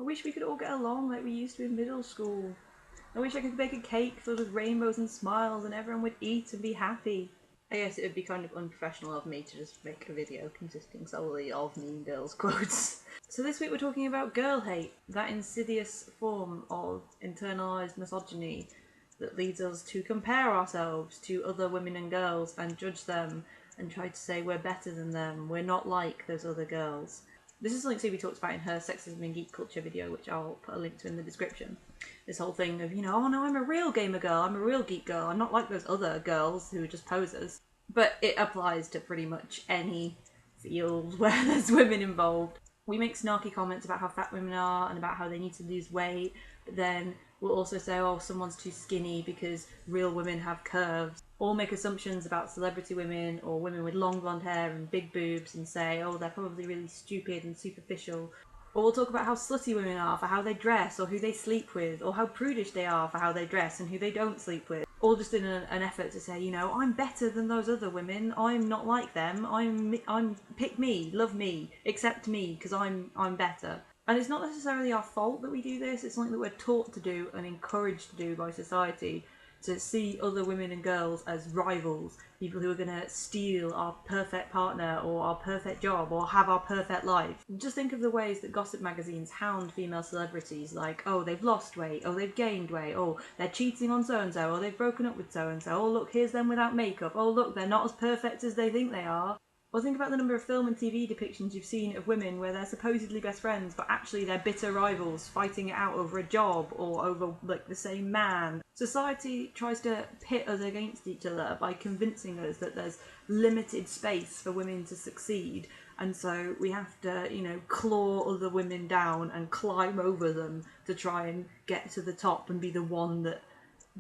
I wish we could all get along like we used to in middle school. I wish I could bake a cake filled with rainbows and smiles and everyone would eat and be happy. I guess it would be kind of unprofessional of me to just make a video consisting solely of Mean Girls quotes. So this week we're talking about girl hate, that insidious form of internalised misogyny that leads us to compare ourselves to other women and girls and judge them and try to say we're better than them, we're not like those other girls. This is something Subi talks about in her Sexism and Geek Culture video, which I'll put a link to in the description. This whole thing of, oh no, I'm a real gamer girl, I'm a real geek girl, I'm not like those other girls who are just posers. But it applies to pretty much any field where there's women involved. We make snarky comments about how fat women are and about how they need to lose weight, but then we'll also say, oh, someone's too skinny because real women have curves. Or make assumptions about celebrity women or women with long blonde hair and big boobs and say, oh, they're probably really stupid and superficial. Or we'll talk about how slutty women are for how they dress or who they sleep with, or how prudish they are for how they dress and who they don't sleep with. All just in an effort to say, I'm better than those other women, I'm not like them, I'm pick me, love me, accept me, because I'm better. And it's not necessarily our fault that we do this, it's something that we're taught to do and encouraged to do by society, to see other women and girls as rivals, people who are going to steal our perfect partner or our perfect job or have our perfect life. Just think of the ways that gossip magazines hound female celebrities, like, oh, they've lost weight, oh, they've gained weight, oh, they're cheating on so-and-so, or they've broken up with so-and-so, oh, look, here's them without makeup, oh, look, they're not as perfect as they think they are. Or think about the number of film and TV depictions you've seen of women where they're supposedly best friends, but actually they're bitter rivals fighting it out over a job or over, the same man. Society tries to pit us against each other by convincing us that there's limited space for women to succeed, and so we have to, claw other women down and climb over them to try and get to the top and be the one that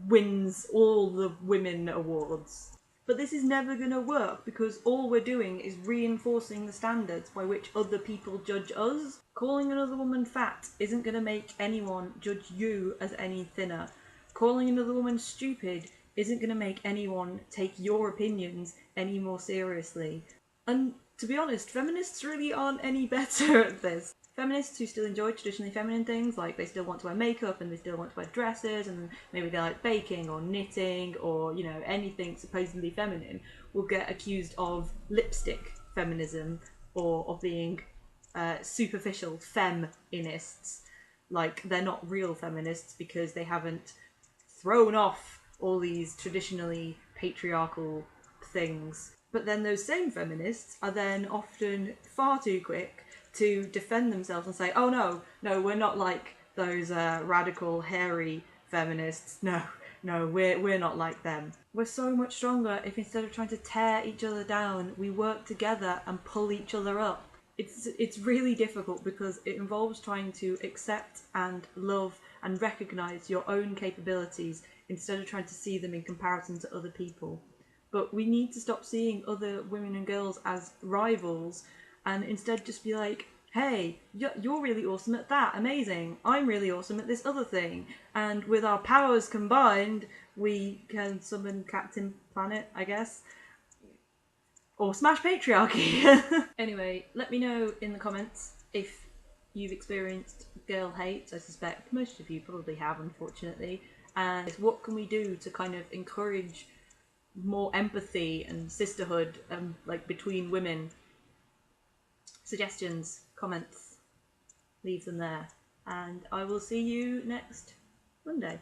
wins all the women awards. But this is never going to work because all we're doing is reinforcing the standards by which other people judge us. Calling another woman fat isn't going to make anyone judge you as any thinner. Calling another woman stupid isn't going to make anyone take your opinions any more seriously. And to be honest, feminists really aren't any better at this. Feminists who still enjoy traditionally feminine things, like they still want to wear makeup and they still want to wear dresses and maybe they like baking or knitting or, anything supposedly feminine, will get accused of lipstick feminism or of being superficial feminists. Like, they're not real feminists because they haven't thrown off all these traditionally patriarchal things. But then those same feminists are then often far too quick to defend themselves and say, oh no, we're not like those radical, hairy feminists. No, we're not like them. We're so much stronger if instead of trying to tear each other down, we work together and pull each other up. It's really difficult because it involves trying to accept and love and recognise your own capabilities instead of trying to see them in comparison to other people. But we need to stop seeing other women and girls as rivals and instead just be like, hey, you're really awesome at that, amazing, I'm really awesome at this other thing, and with our powers combined, we can summon Captain Planet, I guess, or smash patriarchy. Anyway, let me know in the comments if you've experienced girl hate. I suspect most of you probably have, unfortunately, and what can we do to kind of encourage more empathy and sisterhood between women. Suggestions, comments, leave them there. And I will see you next Monday.